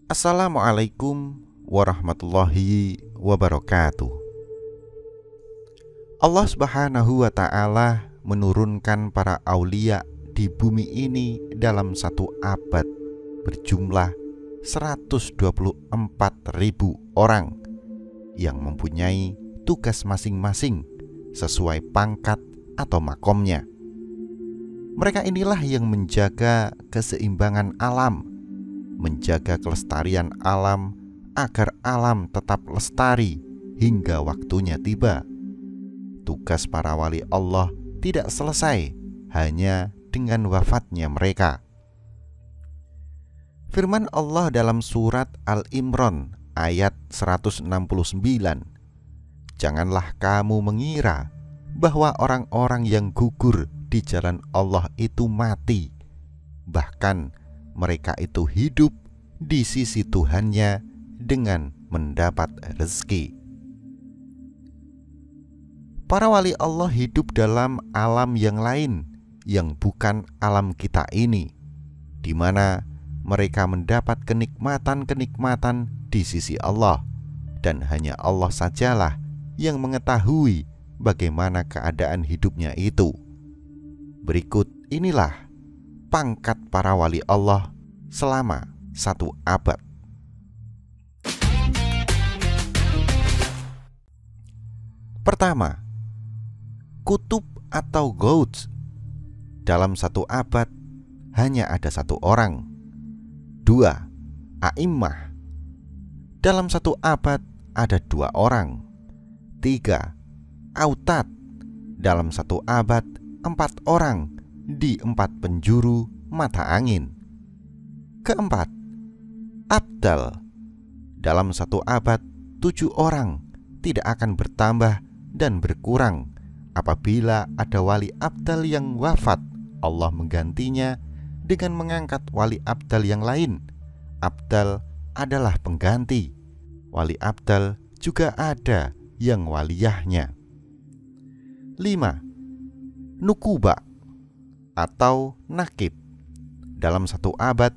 Assalamualaikum warahmatullahi wabarakatuh. Allah Subhanahu wa ta'ala menurunkan para aulia di bumi ini dalam satu abad berjumlah 124.000 orang yang mempunyai tugas masing-masing sesuai pangkat atau makomnya. Mereka inilah yang menjaga keseimbangan alam, menjaga kelestarian alam agar alam tetap lestari hingga waktunya tiba. Tugas para wali Allah tidak selesai hanya dengan wafatnya mereka. Firman Allah dalam surat Al-Imran ayat 169, "Janganlah kamu mengira bahwa orang-orang yang gugur di jalan Allah itu mati, bahkan mereka itu hidup di sisi Tuhannya dengan mendapat rezeki." Para wali Allah hidup dalam alam yang lain yang bukan alam kita ini, di mana mereka mendapat kenikmatan-kenikmatan di sisi Allah, dan hanya Allah sajalah yang mengetahui bagaimana keadaan hidupnya itu. Berikut inilah pangkat para wali Allah selama satu abad. Pertama, kutub atau gauts. Dalam satu abad hanya ada satu orang. 2. A'immah. Dalam satu abad ada 2 orang. 3. Autad. Dalam satu abad 4 orang di 4 penjuru mata angin. Keempat, abdal. Dalam satu abad 7 orang, tidak akan bertambah dan berkurang. Apabila ada wali abdal yang wafat, Allah menggantinya dengan mengangkat wali abdal yang lain. Abdal adalah pengganti. Wali abdal juga ada yang waliyahnya. 5. Nukuba atau nakib. Dalam satu abad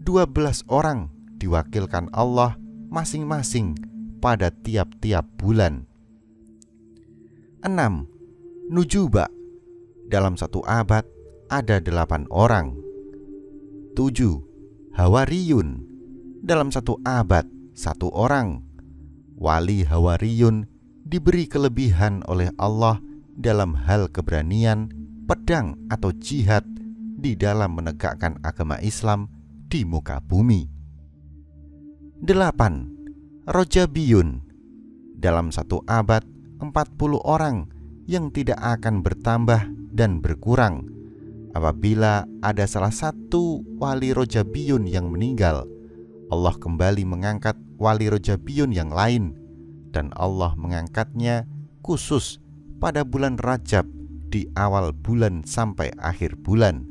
12 orang diwakilkan Allah masing-masing pada tiap-tiap bulan. 6. Nujuba. Dalam satu abad ada 8 orang. 7. Hawariyun. Dalam satu abad 1 orang. Wali Hawariyun diberi kelebihan oleh Allah dalam hal keberanian, pedang atau jihad di dalam menegakkan agama Islam di muka bumi. 8. Rojabiyun. Dalam satu abad 40 orang yang tidak akan bertambah dan berkurang. Apabila ada salah satu wali Rojabiyun yang meninggal, Allah kembali mengangkat wali Rojabiyun yang lain, dan Allah mengangkatnya khusus pada bulan Rajab di awal bulan sampai akhir bulan.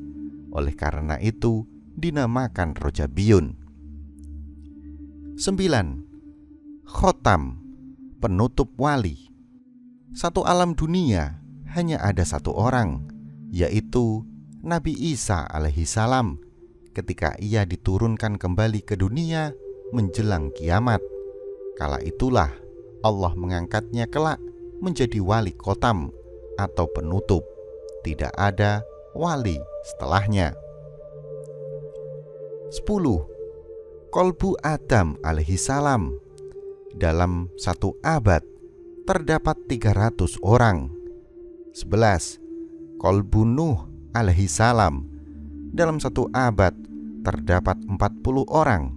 Oleh karena itu dinamakan Rojabiyun. 9. Khotam, penutup wali. Satu alam dunia hanya ada satu orang, yaitu Nabi Isa alaihissalam, ketika ia diturunkan kembali ke dunia menjelang kiamat. Kala itulah Allah mengangkatnya kelak menjadi wali khotam atau penutup. Tidak ada wali setelahnya. 10. Kolbu Adam alaihissalam. Dalam satu abad terdapat 300 orang. 11. Kolbu Nuh alaihissalam. Dalam satu abad terdapat 40 orang.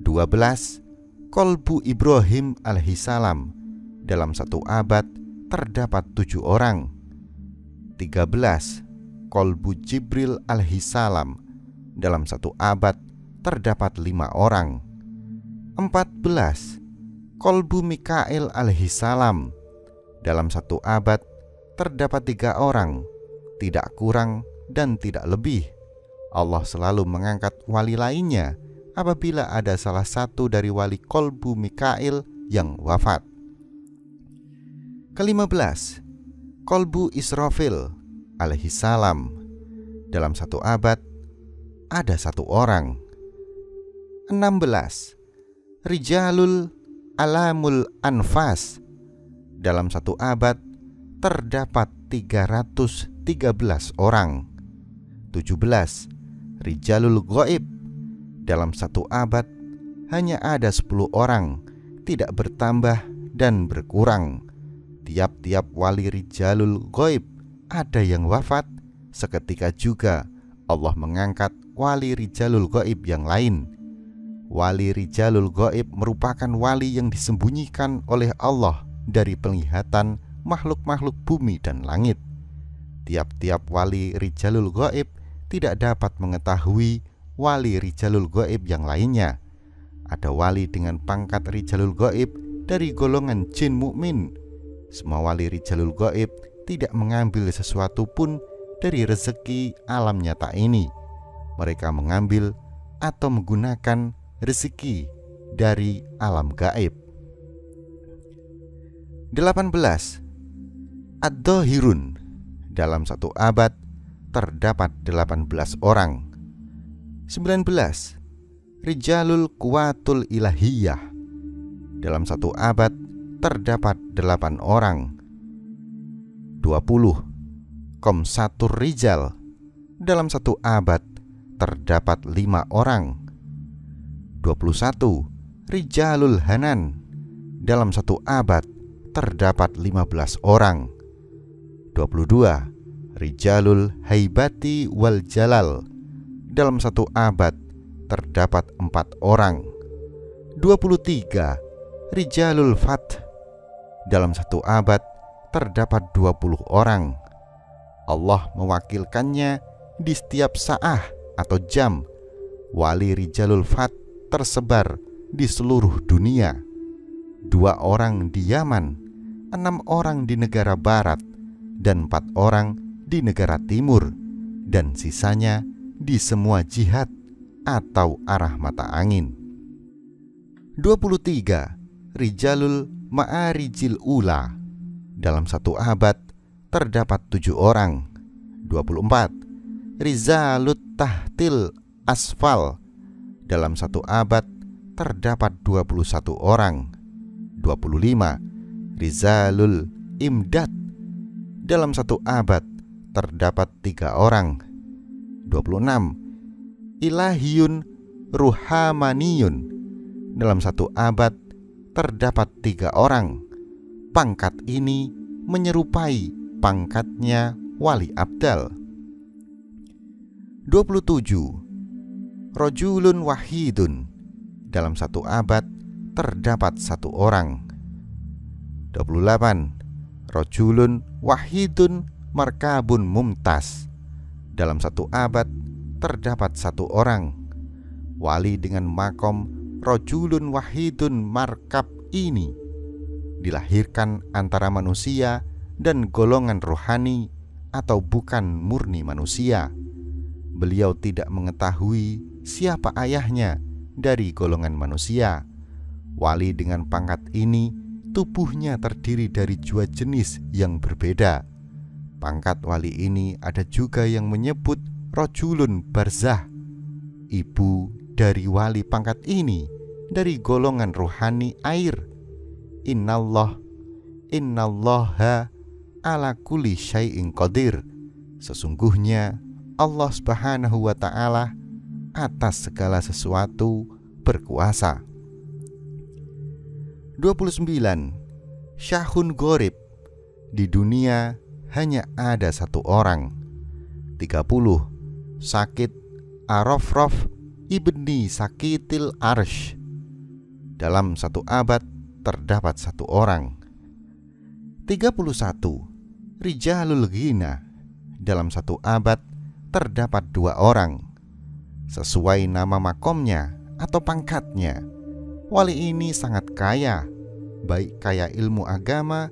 12. Kolbu Ibrahim alaihissalam. Dalam satu abad terdapat 7 orang. 13. Kolbu Jibril alaihissalam. Dalam satu abad terdapat 5 orang. 14. Kolbu Mikail alaihissalam. Dalam satu abad terdapat 3 orang, tidak kurang dan tidak lebih. Allah selalu mengangkat wali lainnya apabila ada salah satu dari wali kolbu Mikail yang wafat. Ke-15, kolbu Israfil alaihissalam. Dalam satu abad ada 1 orang. 16. Rijalul alamul anfas. Dalam satu abad terdapat 313 orang. 17. Rijalul ghaib. Dalam satu abad hanya ada 10 orang, tidak bertambah dan berkurang. Tiap-tiap wali rijalul ghaib ada yang wafat, seketika juga Allah mengangkat wali rijalul ghaib yang lain. Wali rijalul ghaib merupakan wali yang disembunyikan oleh Allah dari penglihatan makhluk-makhluk bumi dan langit. Tiap-tiap wali rijalul ghaib tidak dapat mengetahui wali rijalul ghaib yang lainnya. Ada wali dengan pangkat rijalul ghaib dari golongan jin mukmin. Semua wali rijalul ghaib tidak mengambil sesuatu pun dari rezeki alam nyata ini. Mereka mengambil atau menggunakan rezeki dari alam gaib. 18. Ad-Dhahirun. Dalam satu abad terdapat 18 orang. 19. Rijalul Quwatul Ilahiyah. Dalam satu abad terdapat 8 orang. 20. Komsatur Rijal. Dalam satu abad terdapat 5 orang. 21. Rijalul Hanan. Dalam satu abad terdapat 15 orang. 22. Rijalul Haibati wal Jalal. Dalam satu abad terdapat 4 orang. 23. Rijalul Fath. Dalam satu abad terdapat 20 orang. Allah mewakilkannya di setiap sa'ah atau jam. Wali rijalul Fath tersebar di seluruh dunia. 2 orang di Yaman, 6 orang di negara barat, dan 4 orang di negara timur, dan sisanya di semua jihad atau arah mata angin. 23. Rijalul Ma'arijil Ula. Dalam satu abad terdapat 7 orang. 24. Rizalut Tahtil Asfal. Dalam satu abad terdapat 21 orang. 25. Rizalul Imdad. Dalam satu abad terdapat 3 orang. 26. Ilahiyun Ruhamaniyun. Dalam satu abad terdapat 3 orang. Pangkat ini menyerupai pangkatnya wali abdal. 27. Rajulun wahidun. Dalam satu abad terdapat 1 orang. 28. Rajulun wahidun markabun mumtaz. Dalam satu abad terdapat 1 orang. Wali dengan makom rajulun wahidun markab ini dilahirkan antara manusia dan golongan rohani atau bukan murni manusia. Beliau tidak mengetahui siapa ayahnya dari golongan manusia. Wali dengan pangkat ini tubuhnya terdiri dari 2 jenis yang berbeda. Pangkat wali ini ada juga yang menyebut rajulun barzah. Ibu dari wali pangkat ini dari golongan rohani air. Innallaha ala kulli syai'in qadir. Sesungguhnya Allah Subhanahu wa ta'ala atas segala sesuatu berkuasa. 29. Syahun Ghorib. Di dunia hanya ada 1 orang. 30. Sakit Arafraf ibni Sakitil Arsh. Dalam satu abad terdapat 1 orang. 31. Rijalul Ghina. Dalam satu abad terdapat 2 orang. Sesuai nama makomnya atau pangkatnya, wali ini sangat kaya, baik kaya ilmu agama,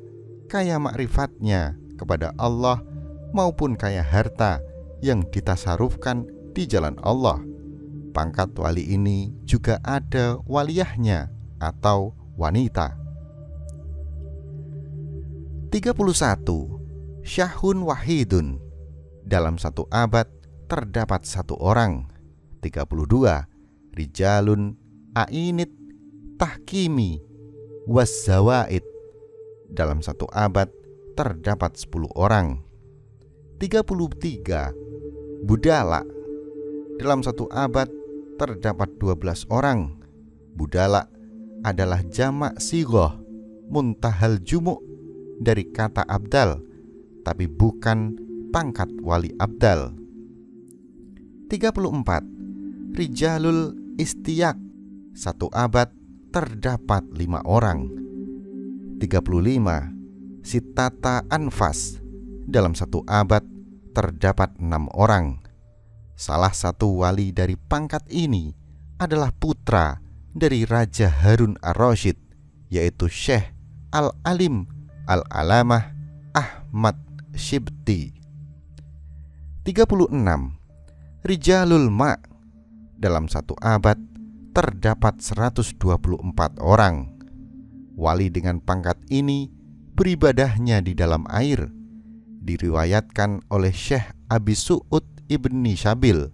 kaya makrifatnya kepada Allah, maupun kaya harta yang ditasarufkan di jalan Allah. Pangkat wali ini juga ada waliyahnya atau wanita. 31. Syahun wahidun. Dalam satu abad terdapat 1 orang. 32. Rijalun A'init Tahkimi Wazzawaid. Dalam satu abad terdapat 10 orang. 33. Budala. Dalam satu abad terdapat 12 orang. Budala adalah jamak sighoh muntahal jumu' dari kata abdal, tapi bukan pangkat wali abdal. 34. Rijalul istiyak. Satu abad terdapat 5 orang. 35. Sitata anfas. Dalam satu abad terdapat 6 orang. Salah satu wali dari pangkat ini adalah putra dari Raja Harun ar-Rasyid, yaitu Syekh Al-Alim Al-Alamah Ahmad Syibti. 36. Rijalul Ma'. Dalam satu abad terdapat 124 orang. Wali dengan pangkat ini beribadahnya di dalam air. Diriwayatkan oleh Syekh Abi Su'ud Ibni Syabil.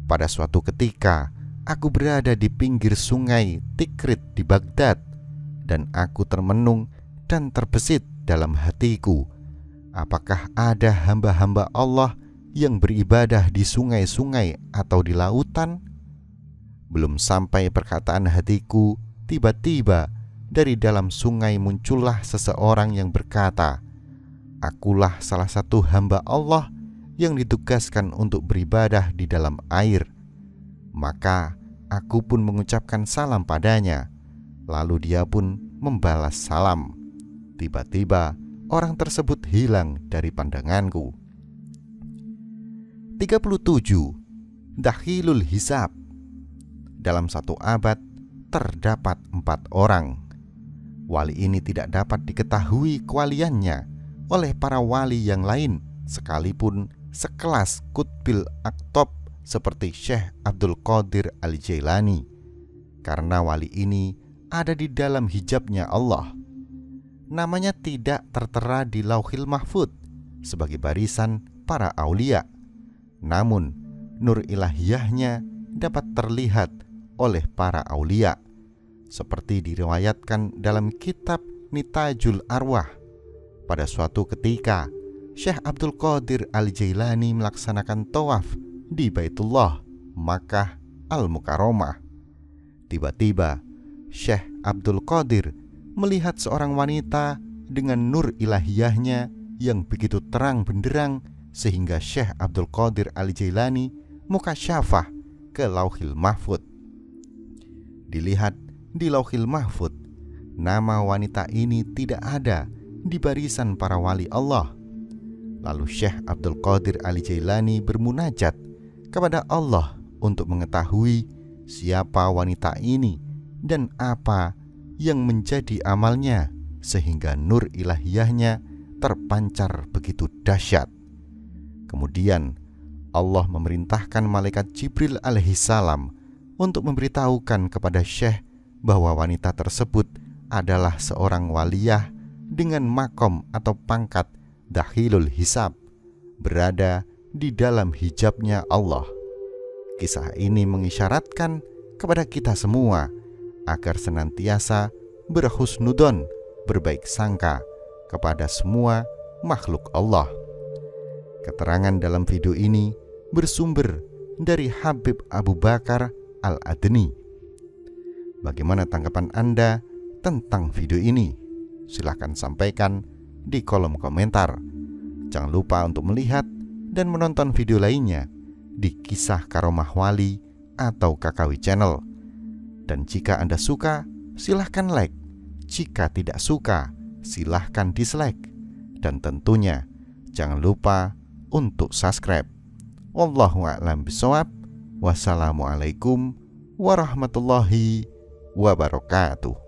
Pada suatu ketika, aku berada di pinggir sungai Tikrit di Baghdad, dan aku termenung dan terbesit dalam hatiku, apakah ada hamba-hamba Allah yang beribadah di sungai-sungai atau di lautan? Belum sampai perkataan hatiku, tiba-tiba dari dalam sungai muncullah seseorang yang berkata, akulah salah satu hamba Allah yang ditugaskan untuk beribadah di dalam air. Maka aku pun mengucapkan salam padanya. Lalu dia pun membalas salam. Tiba-tiba orang tersebut hilang dari pandanganku. 37. Dakhilul hisab. Dalam satu abad terdapat 4 orang. Wali ini tidak dapat diketahui kewaliannya oleh para wali yang lain, sekalipun sekelas Qutbil Aqtab seperti Syekh Abdul Qadir Al-Jailani, karena wali ini ada di dalam hijabnya Allah. Namanya tidak tertera di Lauhil Mahfud sebagai barisan para aulia, namun nur ilahiyahnya dapat terlihat oleh para aulia, seperti diriwayatkan dalam kitab Nitajul Arwah. Pada suatu ketika, Syekh Abdul Qadir Al-Jailani melaksanakan tawaf di Baitullah, Makkah Al-Mukarramah. Tiba-tiba Syekh Abdul Qadir melihat seorang wanita dengan nur ilahiyahnya yang begitu terang benderang, sehingga Syekh Abdul Qadir Al-Jailani mukasyafah ke Lauhil Mahfud. Dilihat di Lauhil Mahfud, nama wanita ini tidak ada di barisan para wali Allah. Lalu Syekh Abdul Qadir Al-Jailani bermunajat kepada Allah untuk mengetahui siapa wanita ini dan apa yang menjadi amalnya, sehingga nur ilahiyahnya terpancar begitu dahsyat. Kemudian Allah memerintahkan malaikat Jibril alaihissalam untuk memberitahukan kepada Syekh bahwa wanita tersebut adalah seorang waliyah dengan makom atau pangkat dakhilul hisab, berada di dalam hijabnya Allah. Kisah ini mengisyaratkan kepada kita semua agar senantiasa berhusnudon, berbaik sangka kepada semua makhluk Allah. Keterangan dalam video ini bersumber dari Habib Abu Bakar Al-Adni. Bagaimana tanggapan Anda tentang video ini? Silahkan sampaikan di kolom komentar. Jangan lupa untuk melihat dan menonton video lainnya di Kisah Karomah Wali atau KKW Channel. Dan jika Anda suka, silahkan like. Jika tidak suka, silahkan dislike. Dan tentunya jangan lupa untuk subscribe. Wallahu a'lam bishawab. Wassalamualaikum warahmatullahi wabarakatuh.